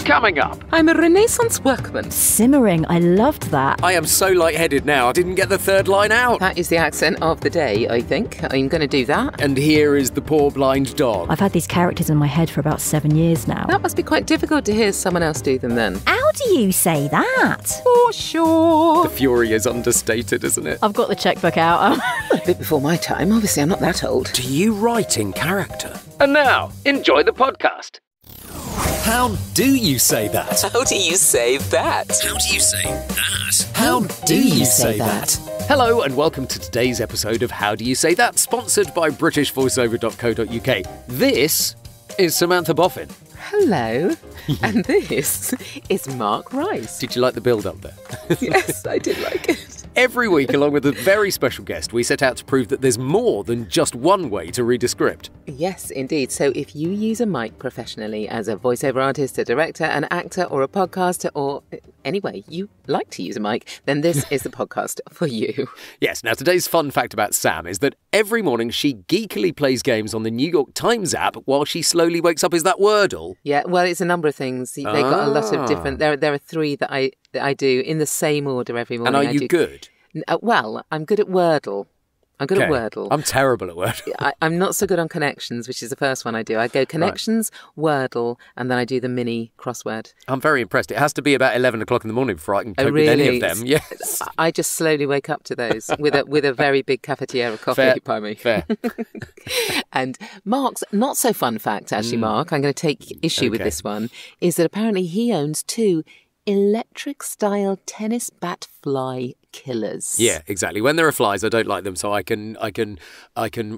Coming up. I'm a Renaissance workman. Simmering, I loved that. I am so lightheaded now, I didn't get the third line out. That is the accent of the day, I think. I'm going to do that. And here is the poor blind dog. I've had these characters in my head for about 7 years now. That must be quite difficult to hear someone else do them then. How do you say that? For sure. The fury is understated, isn't it? I've got the checkbook out. A bit before my time. Obviously, I'm not that old. Do you write in character? And now, enjoy the podcast. How do you say that? How do you say that? How do you say that? How do you say that? Hello and welcome to today's episode of How Do You Say That, sponsored by BritishVoiceover.co.uk. This is Samantha Boffin. Hello. And this is Mark Rice. Did you like the build-up there? Yes, I did like it. Every week, along with a very special guest, we set out to prove that there's more than just one way to read a script. Yes, indeed. So if you use a mic professionally as a voiceover artist, a director, an actor, or a podcaster, or anyway, you like to use a mic, then this is the podcast for you. Yes, now today's fun fact about Sam is that every morning she geekily plays games on the New York Times app while she slowly wakes up. Is that Wordle? Yeah, well, it's a number of things. They got a lot of different... There are three that I do in the same order every morning. And are you good? Well, I'm good at Wordle. At Wordle. I'm terrible at Wordle. I'm not so good on connections, which is the first one I do. I go connections, Wordle, and then I do the mini crossword. I'm very impressed. It has to be about 11 o'clock in the morning before I can cope really? with any of them. Yes. I just slowly wake up to those with a very big cafetiere coffee by me. Fair. And Mark's not so fun fact, actually, Mark, I'm going to take issue with this one, is that apparently he owns 2 electric-style tennis bat fly killers. Yeah, exactly. When there are flies, I don't like them, so I can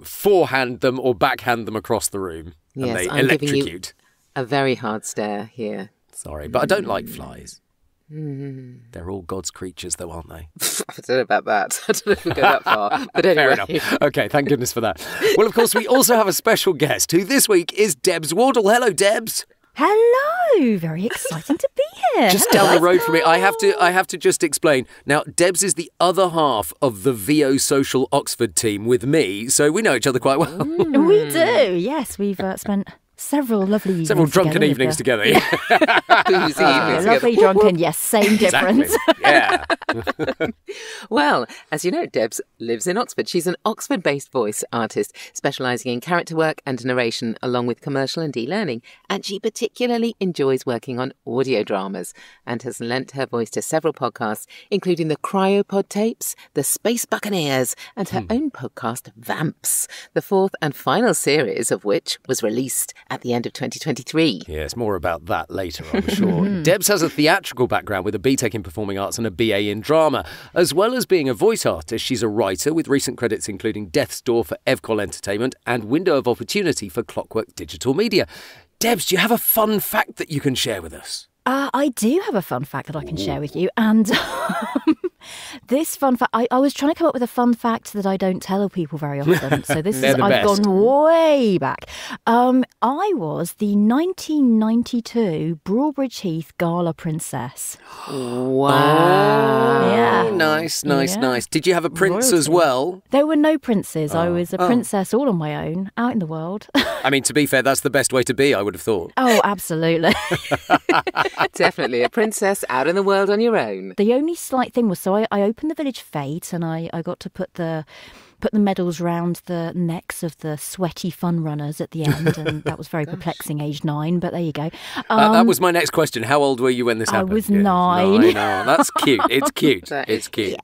forehand them or backhand them across the room, and Yes, they I'm giving you electrocute. a very hard stare here. Sorry, but I don't like flies. They're all God's creatures, though, aren't they? I don't know about that. I don't know if we go that far. But anyway. Fair enough. Okay, thank goodness for that. Well, of course, we also have a special guest who this week is Debs Wardle. Hello, Debs. Hello, very exciting to be here. Just down the road from me. I have to just explain. Now, Debs is the other half of the VO Social Oxford team with me, so we know each other quite well. We do, yes. We've spent several lovely evenings Several drunken evenings together. Boozy evenings together. Lovely drunken, yes, same difference. Exactly. Yeah. Well, as you know, Debs lives in Oxford. She's an Oxford-based voice artist specialising in character work and narration along with commercial and e-learning. And she particularly enjoys working on audio dramas and has lent her voice to several podcasts, including the Cryopod Tapes, the Space Buccaneers, and her own podcast, Vamps, the 4th and final series of which was released at the end of 2023. Yes, more about that later, I'm sure. Debs has a theatrical background with a BTEC in Performing Arts and a BA in Drama. As well as being a voice artist, she's a writer with recent credits including Death's Door for Evcol Entertainment and Window of Opportunity for Clockwork Digital Media. Debs, do you have a fun fact that you can share with us? I do have a fun fact that I can share with you. And this fun fact, I was trying to come up with a fun fact that I don't tell people very often. So this is, I've gone way back. I was the 1992 Broadbridge Heath Gala Princess. Wow. Yeah. Nice. Did you have a prince as well? There were no princes. I was a princess all on my own, out in the world. I mean, to be fair, that's the best way to be, I would have thought. Oh, absolutely. Definitely a princess out in the world on your own. The only slight thing was, so I opened the village fete and I got to put the medals round the necks of the sweaty fun runners at the end, and that was very perplexing, age 9, but there you go. That was my next question. How old were you when this happened? I was 9. No, that's cute. It's cute. It's cute.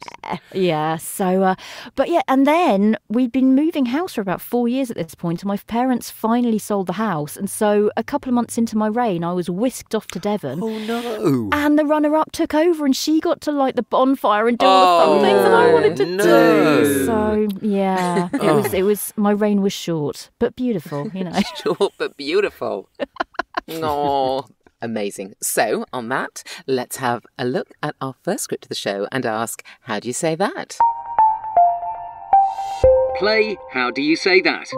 Yeah. So, but yeah, and then we'd been moving house for about 4 years at this point, and my parents finally sold the house, and so a couple of months into my reign, I was whisked off to Devon. Oh no! And the runner-up took over, and she got to light the bonfire and do all the fun things that I wanted to do. So. Yeah, it was. My reign was short, but beautiful, you know. Short but beautiful. Oh, amazing. So, on that, let's have a look at our first script of the show and ask, how do you say that? Play How Do You Say That?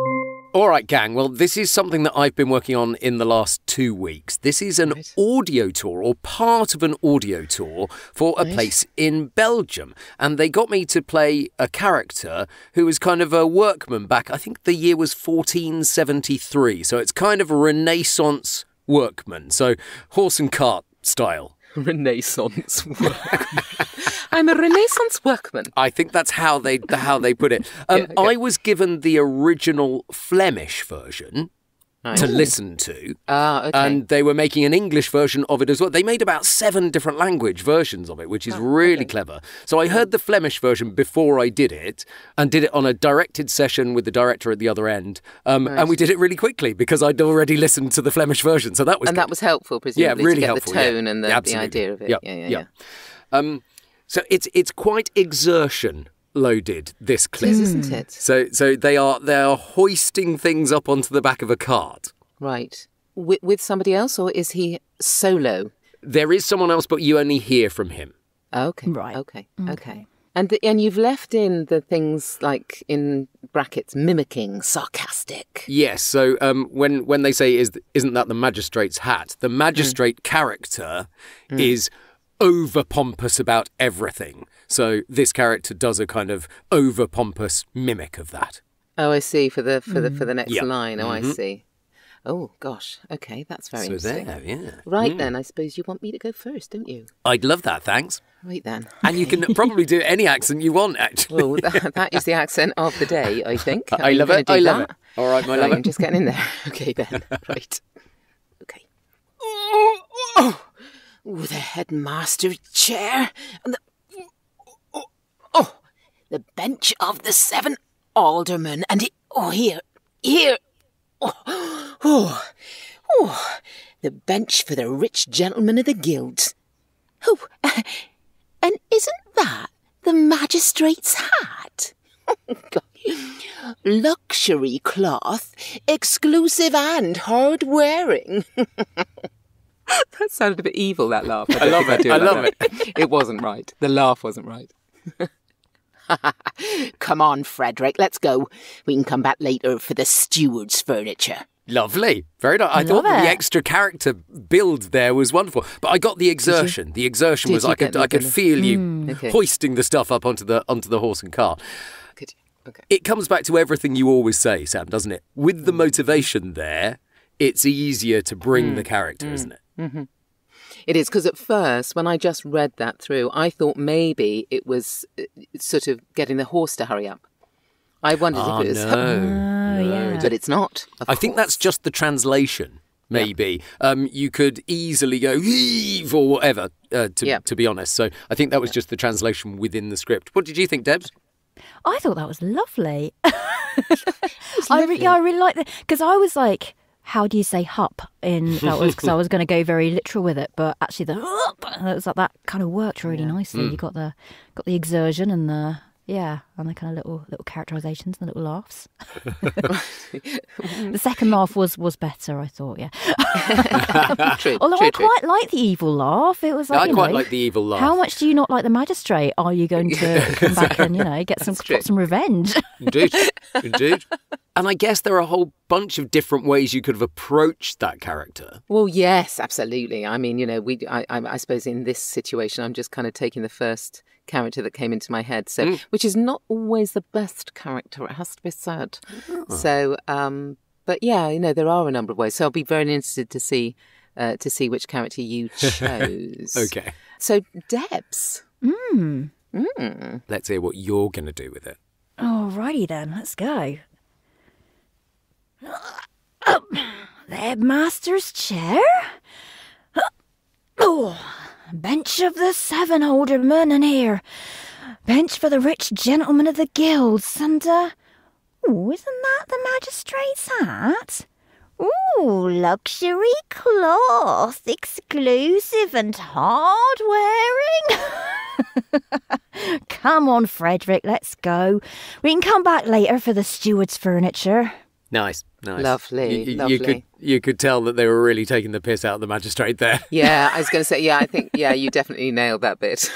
All right, gang. Well, this is something that I've been working on in the last 2 weeks. This is an audio tour, or part of an audio tour, for a place in Belgium. And they got me to play a character who was kind of a workman back, I think the year was 1473. So it's kind of a Renaissance workman. So horse and cart style. Renaissance workman. I'm a Renaissance workman. I think that's how they put it. Okay. I was given the original Flemish version to listen to. Okay. And they were making an English version of it as well. They made about 7 different language versions of it, which is really clever. So I heard the Flemish version before I did it, and did it on a directed session with the director at the other end. And we did it really quickly because I'd already listened to the Flemish version. So that was that was helpful, presumably, really to get helpful, the tone and the idea of it. Yeah. So it's quite exertion loaded, this clip, isn't it? So they are hoisting things up onto the back of a cart. Right. With somebody else, or is he solo? There is someone else, but you only hear from him. Okay. Right. Okay. And you've left in the things like, in brackets, mimicking, sarcastic. Yes. So when they say isn't that the magistrate's hat? The magistrate character is over pompous about everything. So this character does a kind of over pompous mimic of that. Oh, I see. For the next line. Oh, I see. Oh gosh. Okay, that's very interesting. So there, yeah. Right then, I suppose you want me to go first, don't you? I'd love that, thanks. Right then. And you can probably do any accent you want, actually. Well, that is the accent of the day, I think. I love it. I love it. All right, my love. I'm just getting in there. Okay then. Right. Okay. Oh, the headmaster chair and the bench of the 7 aldermen, and here. The bench for the rich gentlemen of the guilds. Oh, and isn't that the magistrate's hat? Luxury cloth, exclusive and hard-wearing. That sounded a bit evil, that laugh. I love it. I love it. It wasn't right. The laugh wasn't right. Come on, Frederic, let's go. We can come back later for the steward's furniture. Lovely. Very nice. I thought the extra character build there was wonderful. But I got the exertion. The exertion was I could feel you hoisting the stuff up onto the horse and cart. Could you? Okay. It comes back to everything you always say, Sam, doesn't it? With the motivation there, it's easier to bring the character, isn't it? Mm-hmm. It is, because at first, when I just read that through, I thought maybe it was sort of getting the horse to hurry up. I wondered if it was... No. But it's not. I think that's just the translation, maybe. You could easily go, heave, or whatever, to be honest. So I think that was just the translation within the script. What did you think, Debs? I thought that was lovely. I really liked it, because I was like, how do you say hup in that? Was because I was going to go very literal with it, but actually the that kind of worked really nicely. You got the exertion and the kind of little characterizations and the little laughs. The second laugh was better, I thought. Yeah. Although I quite like the evil laugh. It was like, I quite like the evil laugh. How much do you not like the magistrate? Are you going to come back and get some revenge? Indeed. And I guess there are a whole bunch of different ways you could have approached that character. Well, yes, absolutely. I mean, I suppose in this situation, I'm just kind of taking the first character that came into my head. So, which is not always the best character, it has to be said. Oh. So, but yeah, there are a number of ways. So I'll be very interested to see which character you chose. Okay. So, Debs. Let's hear what you're going to do with it. Alrighty then, let's go. The headmaster's chair? Bench of the 7 aldermen, and here, bench for the rich gentlemen of the guilds, and, isn't that the magistrate's hat? Ooh, luxury cloth, exclusive and hard-wearing. Come on, Frederic, let's go. We can come back later for the steward's furniture. Nice. Lovely. You could tell that they were really taking the piss out of the magistrate there. Yeah, I was going to say, I think, you definitely nailed that bit.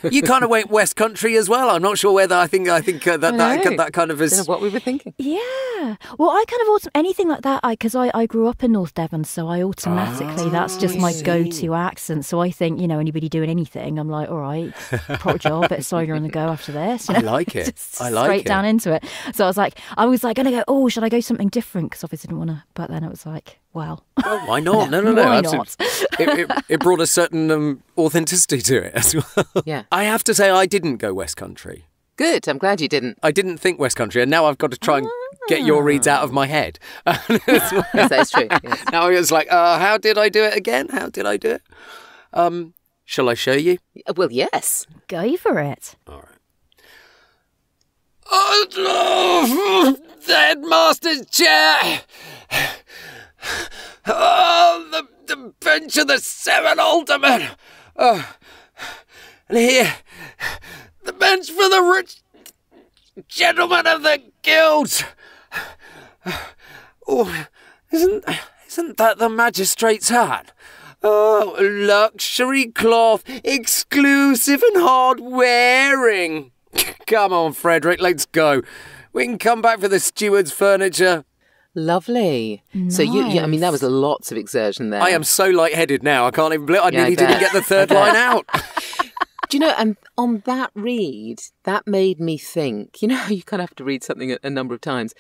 You kind of went West Country as well. I'm not sure whether I think that kind of is... I don't know what we were thinking. Yeah. Well, I kind of anything like that, because I grew up in North Devon, so I automatically, that's just my go-to accent. So I think, anybody doing anything, I'm like, all right, proper job, bit of cider on the go after this. I like it. Straight down into it. So I was like, going to go, should I go something different? Because obviously I didn't want to, but then it was like, well. Well, why not? No. Why absolutely. not? It brought a certain authenticity to it as well. Yeah. I have to say, I didn't go West Country. Good. I'm glad you didn't. I didn't think West Country, and now I've got to try and get your reads out of my head. Yes, that's true. Yes. Now it's like, how did I do it again? How did I do it? Shall I show you? Well, yes. Go for it. All right. Oh, the headmaster's chair. Oh, the bench of the 7 aldermen. Oh, and here, the bench for the rich gentlemen of the guilds. Oh, isn't that the magistrate's hat? Oh, luxury cloth, exclusive and hard wearing. Come on, Frederic, let's go. We can come back for the steward's furniture. Lovely. Nice. So I mean, that was lots of exertion there. I am so lightheaded now. I can't even believe I Yeah, I nearly didn't bet. get the third line out. Do you know, and on that read, that made me think, you know how you kind of have to read something a number of times?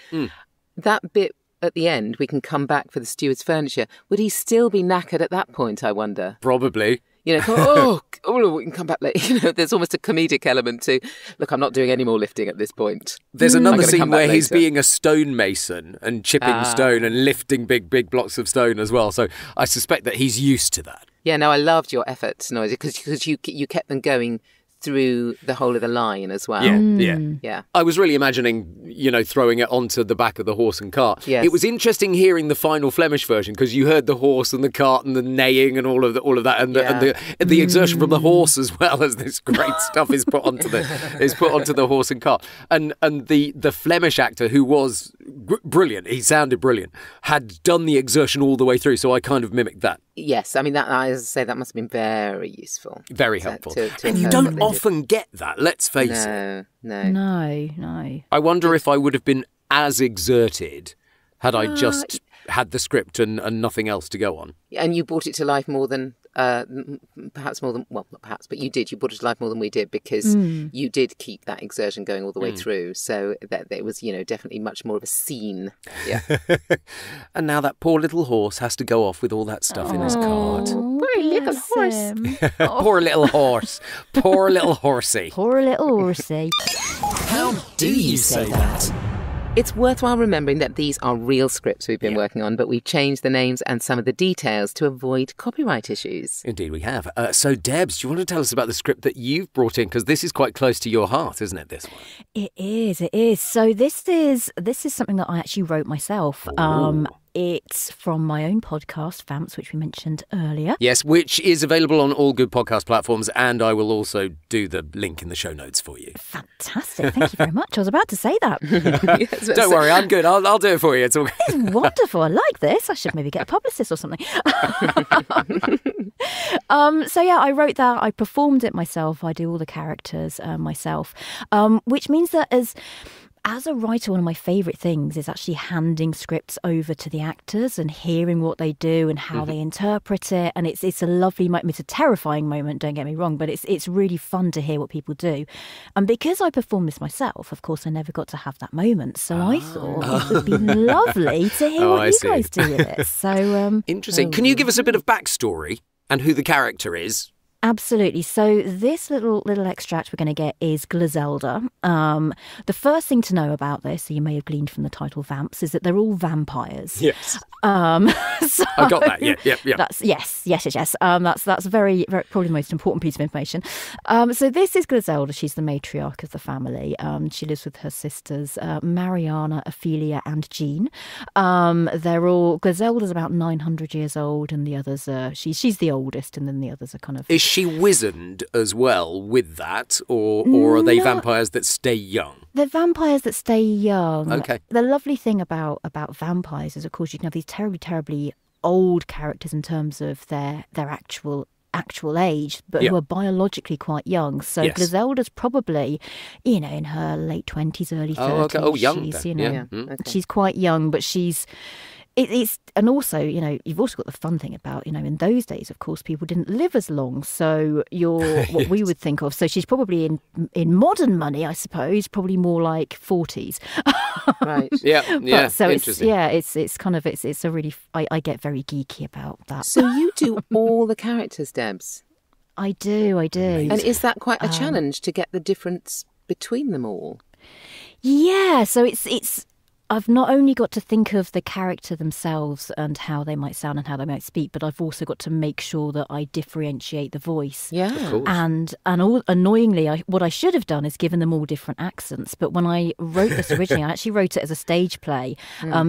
That bit at the end, we can come back for the steward's furniture. Would he still be knackered at that point, I wonder? Probably. You know, we can come back later. You know, there's almost a comedic element to, look, I'm not doing any more lifting at this point. There's another gonna scene come back where he's later. being a stonemason and chipping stone and lifting big blocks of stone as well. So I suspect that he's used to that. Yeah, no, I loved your efforts, Noisy, because you kept them going through the whole of the line as well. Yeah. I was really imagining, throwing it onto the back of the horse and cart. Yes. It was interesting hearing the final Flemish version because you heard the horse and the cart and the neighing and all of that, and the exertion from the horse as well as this great stuff is put onto the horse and cart. And the Flemish actor, who was brilliant, he sounded brilliant, had done the exertion all the way through. So I kind of mimicked that. Yes, I mean, that, as I say, that must have been very useful. Very helpful. To and you have don't heard what they often get that, let's face it. No. I wonder if I would have been as exerted had I just had the script and nothing else to go on. And you brought it to life more than, perhaps more than, well, not perhaps, but you did. You brought it to life more than we did because you did keep that exertion going all the way through. So that it was, definitely much more of a scene. Yeah. And now that poor little horse has to go off with all that stuff in his cart. Poor little horse. Poor little horse. Poor little horsey. Poor little horsey. How do you say that? It's worthwhile remembering that these are real scripts we've been working on, but we've changed the names and some of the details to avoid copyright issues. Indeed we have. So Debs, do you want to tell us about the script that you've brought in? Because this is quite close to your heart, isn't it, this one? It is. So this is something that I actually wrote myself. It's from my own podcast, Vamps, which we mentioned earlier. Yes, which is available on all good podcast platforms, and I will also do the link in the show notes for you. Fantastic. Thank you very much. I was about to say that. Yes, Don't worry, I'm good. I'll do it for you. It's all good. It's wonderful. I like this. I should maybe get a publicist or something. So yeah, I wrote that. I performed it myself. I do all the characters myself, which means that as a writer, one of my favourite things is actually handing scripts over to the actors and hearing what they do and how they interpret it. And it's a lovely moment. It's a terrifying moment, don't get me wrong, but it's really fun to hear what people do. And because I performed this myself, of course, I never got to have that moment. So I thought it would be lovely to hear what you guys do with it. So interesting. Can you give us a bit of backstory and who the character is? Absolutely. So this little extract we're going to get is Griselda. The first thing to know about this, so you may have gleaned from the title Vamps, is that they're all vampires. Yes. So I got that. Yeah. That's yes. That's very, very probably the most important piece of information. So this is Griselda. She's the matriarch of the family. She lives with her sisters, Mariana, Ophelia, and Jean. Griselda's about 900 years old, and the others are she's the oldest, and then the others are kind of. Is she wizened as well with that, or are they vampires that stay young? They're vampires that stay young. Okay. The lovely thing about vampires is, of course, you can have these terribly, terribly old characters in terms of their actual age, but who are biologically quite young. So Yes. Griselda's probably, in her late 20s, early 30s. Oh, okay. Oh, young She's, then. she's quite young, but she's it's, and also, you've also got the fun thing about, in those days, of course, people didn't live as long. So you're what we would think of. So she's probably in modern money, I suppose, probably more like 40s. Right. Yeah. So it's a really, I get very geeky about that. So you do all the characters, Debs? I do. And is that quite a challenge to get the difference between them all? Yeah, so it's I've not only got to think of the character themselves and how they might sound and how they might speak, but I've also got to make sure that I differentiate the voice. Yeah. Of course. And annoyingly, what I should have done is given them all different accents. But when I wrote this originally, I actually wrote it as a stage play.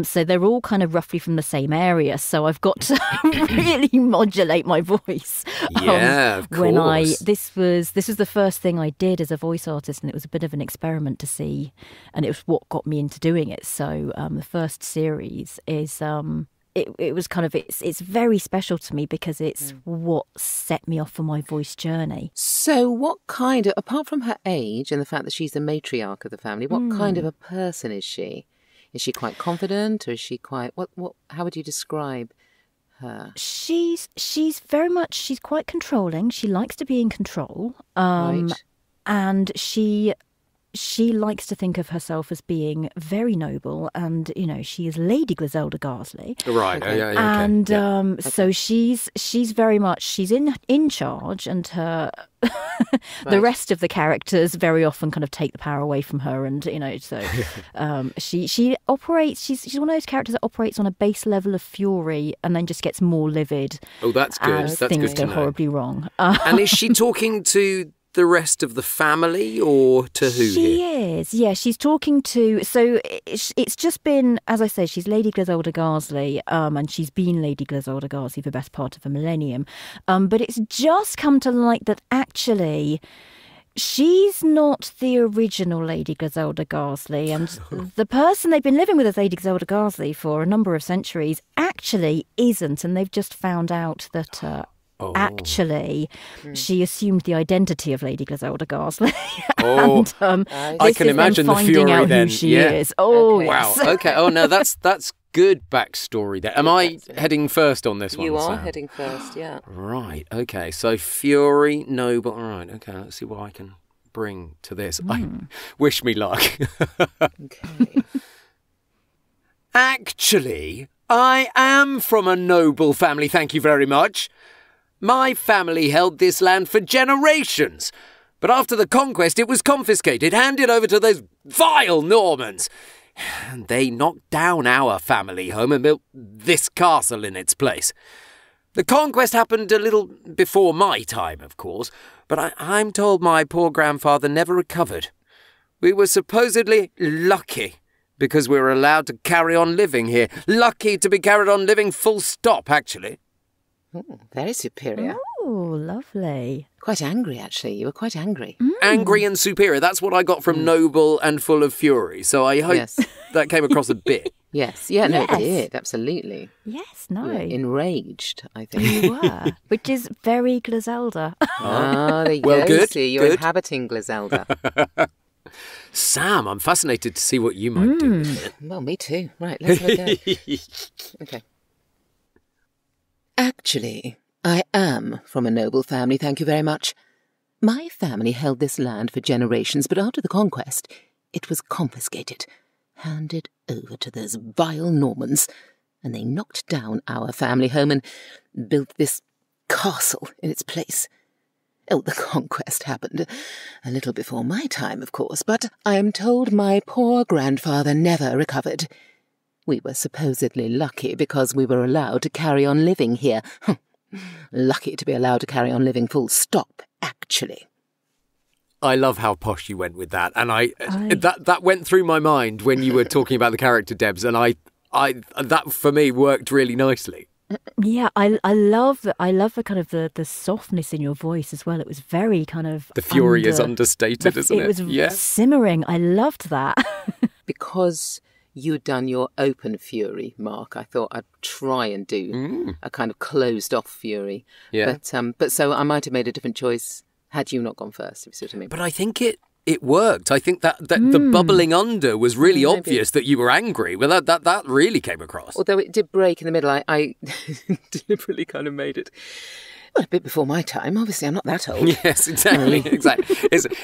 So they're all kind of roughly from the same area. So I've got to really modulate my voice. Yeah, of course. This was the first thing I did as a voice artist, and it was a bit of an experiment to see, and it was what got me into doing it. So the first series is it was kind of it's very special to me because it's what set me off on my voice journey. So what kind of, apart from her age and the fact that she's the matriarch of the family, what kind of a person is she? Is she quite confident, or is she quite what how would you describe her? She's quite controlling. She likes to be in control. Right. And she likes to think of herself as being very noble, and she is Lady Griselda Garsley. Right. Okay. Yeah. And so she's very much she's in charge, and her the rest of the characters very often kind of take the power away from her, and so she operates. She's one of those characters that operates on a base level of fury, and then just gets more livid. Oh, that's good. As That's things good to go know. horribly wrong. And is she talking to the rest of the family, or to who She here? is, yeah. She's talking to. So it's just been, as I say, she's Lady Griselda Garsley, and she's been Lady Griselda Garsley for the best part of a millennium. But it's just come to light that actually she's not the original Lady Griselda Garsley, and the person they've been living with as Lady Griselda Garsley for a number of centuries actually isn't, and they've just found out that. Actually, she assumed the identity of Lady Griselda Garsley. And, I can imagine the fury finding out then. who she is. Oh, Okay. Wow. yes. Okay. Oh no, that's good backstory there. Am I heading first on this one? You are Sam? heading first, yeah. Right. Okay. So fury, noble. All right. Okay. Let's see what I can bring to this. Wish me luck. Okay. Actually, I am from a noble family. Thank you very much. My family held this land for generations, but after the conquest it was confiscated, handed over to those vile Normans. And they knocked down our family home and built this castle in its place. The conquest happened a little before my time, of course, but I'm told my poor grandfather never recovered. We were supposedly lucky because we were allowed to carry on living here. Lucky to be carried on living full stop, actually. Ooh, very superior. Oh, lovely. Quite angry, actually. You were quite angry. Angry and superior. That's what I got from noble and full of fury. So I hope that came across a bit. Yes. Yeah, no, it Yes. did. Absolutely. Yes, You no. were enraged, I think. You were, which is very Griselda. There you Well, go. good, See, you're good. inhabiting Griselda. Sam, I'm fascinated to see what you might do with it. Well, me too. Right, let's have a go. Okay. Actually, I am from a noble family, thank you very much. My family held this land for generations, but after the conquest, it was confiscated, handed over to those vile Normans, and they knocked down our family home and built this castle in its place. Oh, the conquest happened a little before my time, of course, but I am told my poor grandfather never recovered. We were supposedly lucky because we were allowed to carry on living here. Lucky to be allowed to carry on living full stop, actually. I love how posh you went with that, and that went through my mind when you were talking about the character Debs, and I that for me worked really nicely. Yeah, I love the kind of the softness in your voice as well. It was very kind of The fury is understated, isn't it? It was simmering. I loved that. Because you'd done your open fury, Mark, I thought I'd try and do a kind of closed-off fury. Yeah. But so I might have made a different choice had you not gone first, if you see what I mean. But I think it it worked. I think that the bubbling under was really obvious that you were angry. Well, that really came across. Although it did break in the middle, I deliberately kind of made it. Well, a bit before my time. Obviously, I'm not that old. Yes, exactly.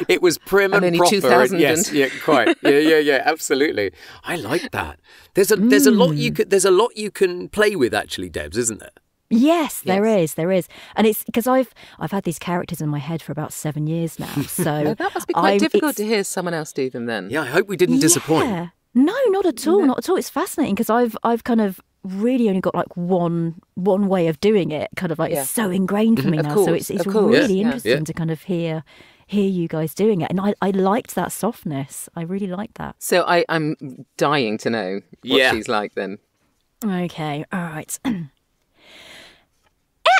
It was prim and only proper. 2000 yes, yeah, quite. Yeah, absolutely. I like that. There's a lot you can play with, actually, Debs, isn't there? Yes, there is. And it's because I've had these characters in my head for about 7 years now. So that must be quite difficult to hear someone else do them then. Yeah, I hope we didn't disappoint. No, not at all. Not at all. It's fascinating because I've kind of really only got like one way of doing it. Kind of like it's so ingrained for me now. So it's really interesting to kind of hear you guys doing it. And I liked that softness. I really liked that. So I'm dying to know what she's like then. Okay, all right.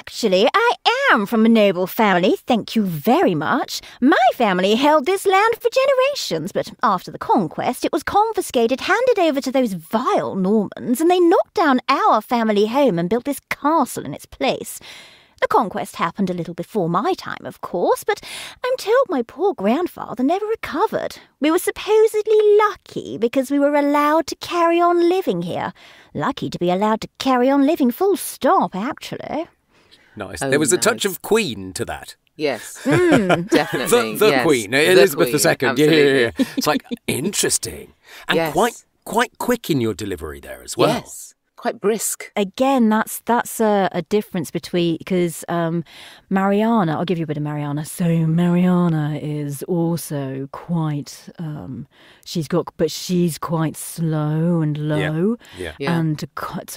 Actually, I am from a noble family, thank you very much. My family held this land for generations, but after the conquest, it was confiscated, handed over to those vile Normans, and they knocked down our family home and built this castle in its place. The conquest happened a little before my time, of course, but I'm told my poor grandfather never recovered. We were supposedly lucky because we were allowed to carry on living here. Lucky to be allowed to carry on living, full stop, actually. Nice. There was a touch of Queen to that. Yes, definitely. The Queen, Elizabeth II. Absolutely. Yeah. It's like interesting and quite quick in your delivery there as well. Yes. Quite brisk. Again, that's a difference between, because Mariana, I'll give you a bit of Mariana. So Mariana is also quite, she's quite slow and low. Yeah. And to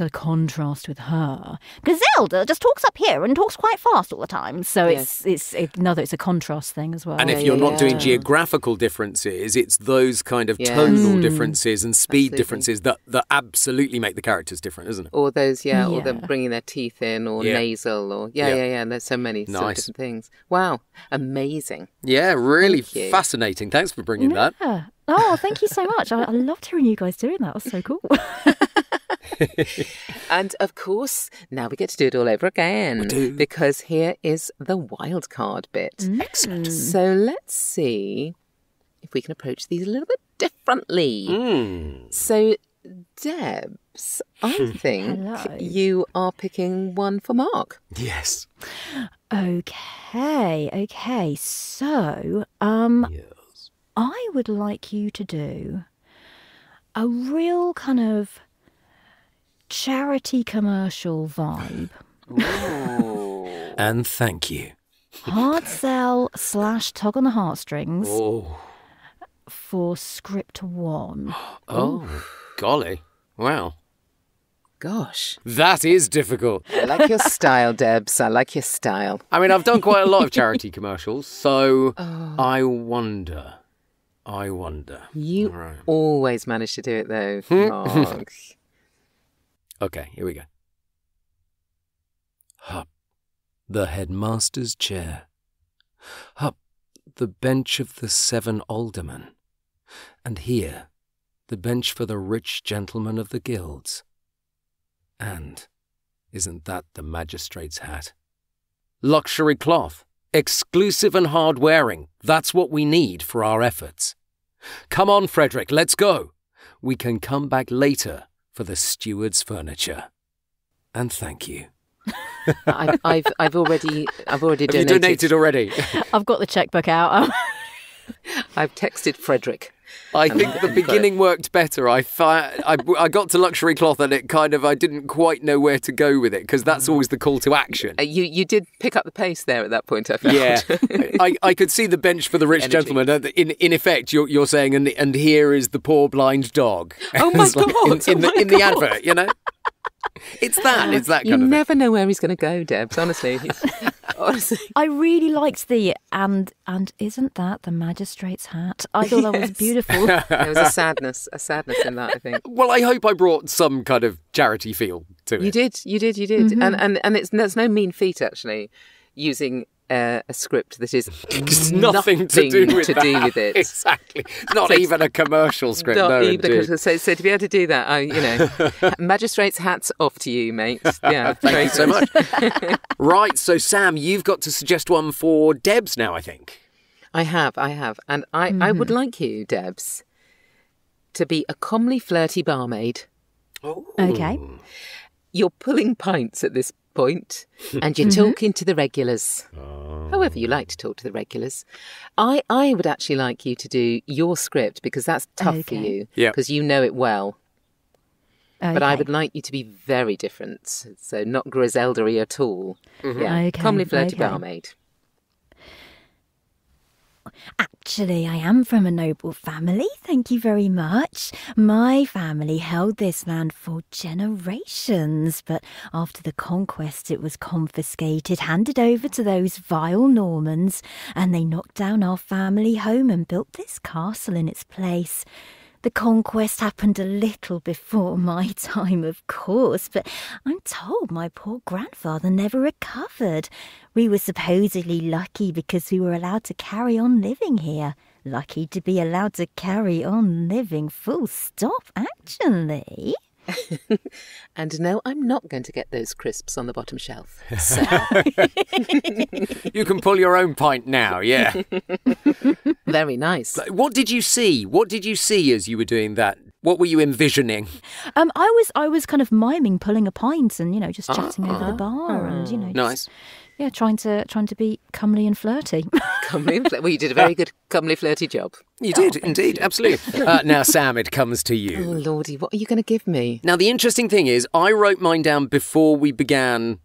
contrast with her, Griselda just talks up here and talks quite fast all the time. So it's a contrast thing as well. And if you're not doing geographical differences, it's those kind of tonal differences and speed differences that absolutely make the characters different. Isn't it? Or those, or them bringing their teeth in, or nasal, or there's so many sort of different things. Wow, amazing. Yeah, really fascinating. Thanks for bringing that. Oh, thank you so much. I loved hearing you guys doing that. That was so cool. And of course, now we get to do it all over again, because here is the wild card bit. Excellent. So let's see if we can approach these a little bit differently. So, Debs, I think you are picking one for Mark. Yes. Okay. So, I would like you to do a real kind of charity commercial vibe. And thank you. Hard sell / tug on the heartstrings for script 1. Oh, golly. Wow. Gosh. That is difficult. I like your style, Debs. I like your style. I mean, I've done quite a lot of charity commercials, so I wonder. You always manage to do it, though, Mark. Okay, here we go. Hup, the headmaster's chair. Hup, the bench of the 7 aldermen. And here, the bench for the rich gentlemen of the guilds. And isn't that the magistrate's hat? Luxury cloth, exclusive and hard-wearing. That's what we need for our efforts. Come on, Frederic, let's go. We can come back later for the steward's furniture. And thank you. I've already donated. Have you donated already? I've got the checkbook out. I've texted Frederic. I think the beginning worked better. I got to luxury cloth and it kind of, I didn't quite know where to go with it, because that's always the call to action. You did pick up the pace there at that point, I found. Yeah. I could see the bench for the rich gentleman. In effect, you're saying, and here is the poor blind dog. Oh my God. In the advert, you know? It's that kind of thing. You never know where he's going to go, Debs, honestly. I really liked the and isn't that the magistrate's hat? I thought that was beautiful. There was a sadness in that, I think. Well, I hope I brought some kind of charity feel to it. You did. Mm-hmm. And there's no mean feat, actually, using a script that is nothing to do with it. Exactly. Not even a commercial script. Not even. So to be able to do that, magistrate's hat's off to you, mate. Yeah, thank you so much. Right, so Sam, you've got to suggest one for Debs now, I think. I have. And I would like you, Debs, to be a comely, flirty barmaid. Oh. Okay. You're pulling pints at this point, and you're talking to the regulars. However you like to talk to the regulars. I would actually like you to do your script, because that's tough for you, because you know it well. Okay. But I would like you to be very different, so not Griselda-y at all. Yeah, Okay, comely, flirty barmaid. Actually, I am from a noble family, thank you very much. My family held this land for generations, but after the conquest it was confiscated, handed over to those vile Normans, and they knocked down our family home and built this castle in its place. The conquest happened a little before my time, of course, but I'm told my poor grandfather never recovered. We were supposedly lucky because we were allowed to carry on living here. Lucky to be allowed to carry on living, full stop, actually. And no, I'm not going to get those crisps on the bottom shelf. So. You can pull your own pint now, yeah. Very nice. What did you see? What did you see as you were doing that? What were you envisioning? I was kind of miming pulling a pint and, just chatting over the bar and, Nice. Yeah, trying to be comely and flirty. Comely and flirty. Well, you did a very good comely, flirty job. You did, indeed, absolutely. Now, Sam, it comes to you. Oh, Lordy, what are you going to give me? Now, the interesting thing is, I wrote mine down before we began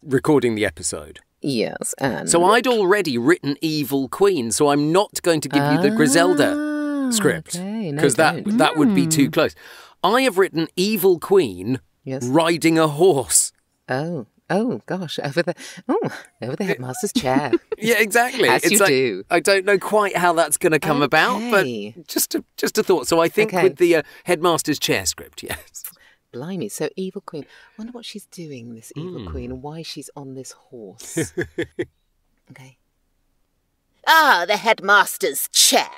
recording the episode. Yes, and... So I'd already written Evil Queen, so I'm not going to give you the Griselda script, because that would be too close. I have written Evil Queen riding a horse. Oh, gosh, over the headmaster's chair. Yeah, exactly. As you do. I don't know quite how that's going to come about, but just a thought. So I think with the headmaster's chair script, yes. Blimey, so Evil Queen. I wonder what she's doing, this Evil Queen, and why she's on this horse. Okay. Ah, the headmaster's chair.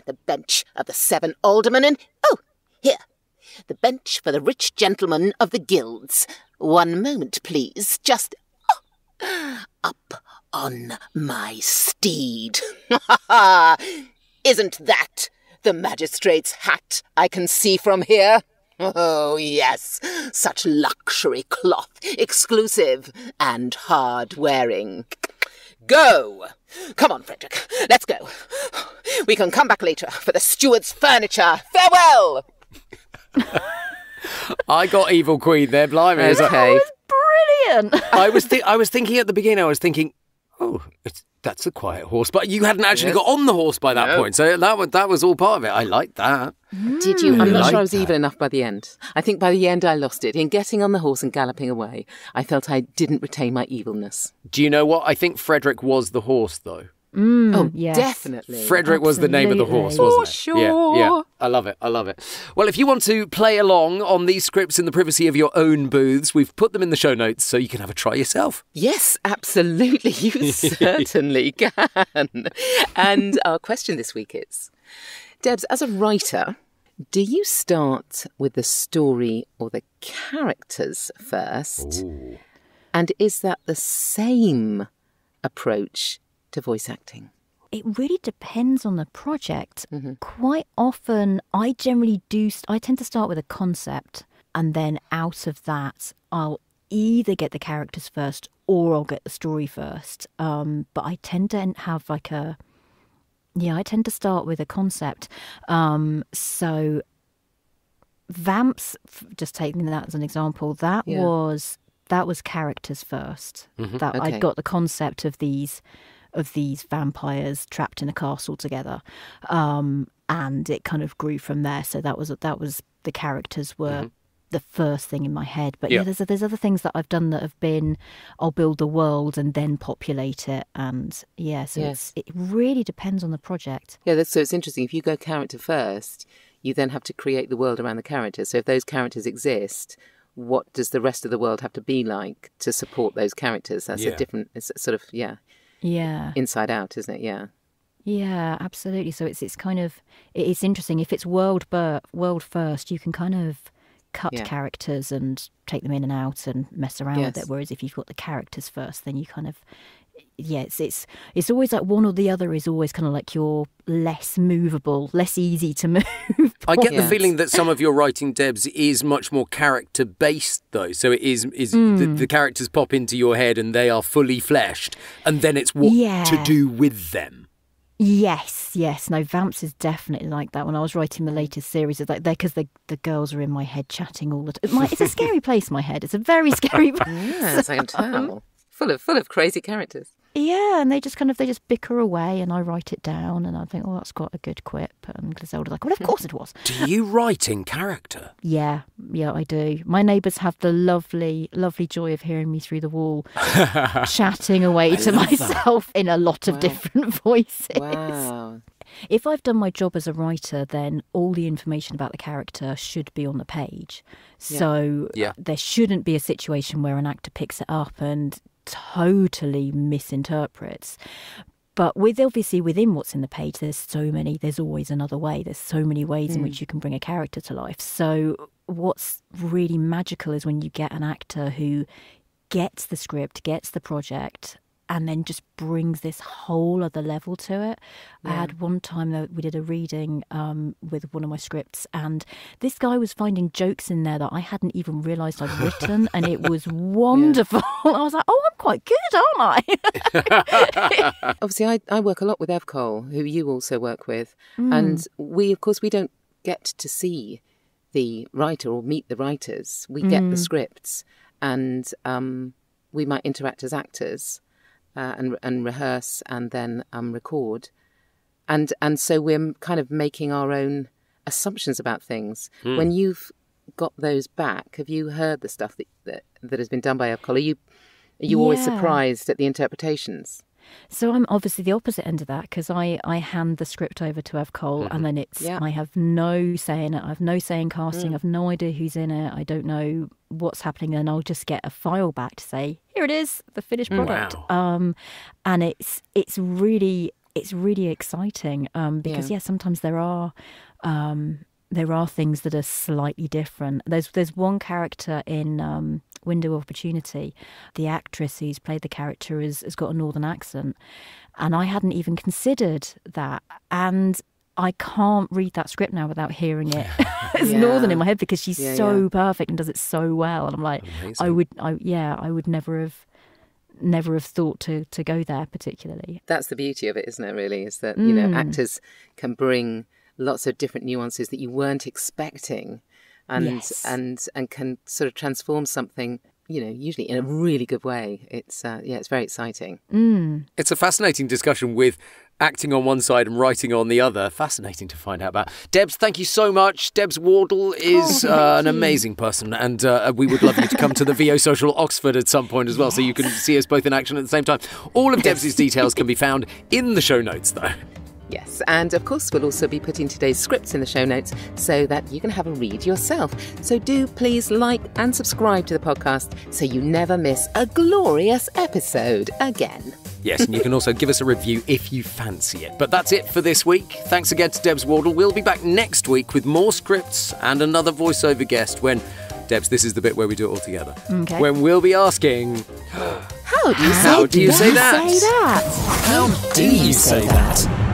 The bench of the 7 aldermen and... Oh, here. The bench for the rich gentlemen of the guilds. One moment, please. Just up on my steed. Isn't that the magistrate's hat I can see from here? Oh, yes, such luxury cloth, exclusive and hard-wearing. Go! Come on, Frederic, let's go. We can come back later for the steward's furniture. Farewell! I got Evil Queen there, blimey. Okay. That was brilliant. I was thinking at the beginning, oh, that's a quiet horse. But you hadn't actually got on the horse by that point. So that was all part of it. I liked that. Did you? I'm not sure I was evil enough by the end. I think by the end I lost it. In getting on the horse and galloping away, I felt I didn't retain my evilness. Do you know what? I think Frederic was the horse, though. Yes. Definitely. Frederic was the name of the horse, wasn't it? Sure. Yeah. I love it. Well, if you want to play along on these scripts in the privacy of your own booths, we've put them in the show notes so you can have a try yourself. Yes, absolutely. You certainly can. And our question this week is, Debs, as a writer, do you start with the story or the characters first? Ooh. And is that the same approach to voice acting? It really depends on the project. Quite often, I tend to start with a concept, and then out of that, I'll either get the characters first or I'll get the story first. But I tend to have I tend to start with a concept. So Vamps, just taking that as an example, that was characters first. I'd got the concept of these vampires trapped in a castle together, and it kind of grew from there. So that was the characters were the first thing in my head. But there's other things that I've done that have been, I'll build the world and then populate it, and it really depends on the project. Yeah, so it's interesting. If you go character first, you then have to create the world around the characters. So if those characters exist, what does the rest of the world have to be like to support those characters? That's it's sort of inside out, isn't it? Yeah, absolutely. So it's kind of, it's interesting. If it's world first, you can kind of cut characters and take them in and out and mess around with it. Whereas if you've got the characters first, then you kind of, it's always like one or the other is always kind of like you're less movable, less easy to move. I get the feeling that some of your writing, Debs, is much more character-based, though. So it is the characters pop into your head and they are fully fleshed, and then it's what to do with them. Yes. No, Vamps is definitely like that. When I was writing the latest series, it's like because the girls are in my head chatting all the time. It's a scary place, my head. It's a very scary place. Yes, I can tell. Full of crazy characters. Yeah, and they just bicker away, and I write it down, and I think, oh, that's got a good quip. And Griselda's like, well, of course it was. Do you write in character? Yeah, I do. My neighbours have the lovely, lovely joy of hearing me through the wall, chatting away to myself in a lot of different voices. Wow. If I've done my job as a writer, then all the information about the character should be on the page. So there shouldn't be a situation where an actor picks it up and totally misinterprets. But obviously within what's in the page, there's always another way. There's so many ways in which you can bring a character to life. So what's really magical is when you get an actor who gets the script, gets the project, and then just brings this whole other level to it. I had one time that we did a reading with one of my scripts, and this guy was finding jokes in there that I hadn't even realised I'd written, and it was wonderful. I was like, oh, I'm quite good, aren't I? Obviously, I work a lot with Ev Cole, who you also work with, and we don't get to see the writer or meet the writers. We get the scripts, and we might interact as actors. And rehearse and then record. And so we're kind of making our own assumptions about things. When you've got those back, have you heard the stuff that has been done by Ev Cole? Are you always surprised at the interpretations? So I'm obviously the opposite end of that, because I hand the script over to Ev Cole and then I have no say in it. I have no say in casting. I have no idea who's in it. I don't know what's happening. And I'll just get a file back to say, here it is, the finished product. Wow. And it's really exciting because sometimes there are things that are slightly different. There's one character in Window of Opportunity. The actress who's played the character has got a northern accent, and I hadn't even considered that. And I can't read that script now without hearing it as northern in my head, because she's so perfect and does it so well. And I'm like, amazing. I would never have thought to go there particularly. That's the beauty of it, isn't it? Really, is that actors can bring lots of different nuances that you weren't expecting, and can sort of transform something, usually in a really good way. It's very exciting. It's a fascinating discussion with acting on one side and writing on the other. Fascinating to find out about. Debs, thank you so much. Debs Wardle is an amazing person, and we would love you to come to the VO Social Oxford at some point as well, so you can see us both in action at the same time. All of Debs' details can be found in the show notes, though. Yes, and of course we'll also be putting today's scripts in the show notes so that you can have a read yourself. So do please like and subscribe to the podcast so you never miss a glorious episode again. Yes, and you can also give us a review if you fancy it. But that's it for this week. Thanks again to Debs Wardle. We'll be back next week with more scripts and another voiceover guest when... Debs, this is the bit where we do it all together. Okay. When we'll be asking... How do you say that? How do you say that?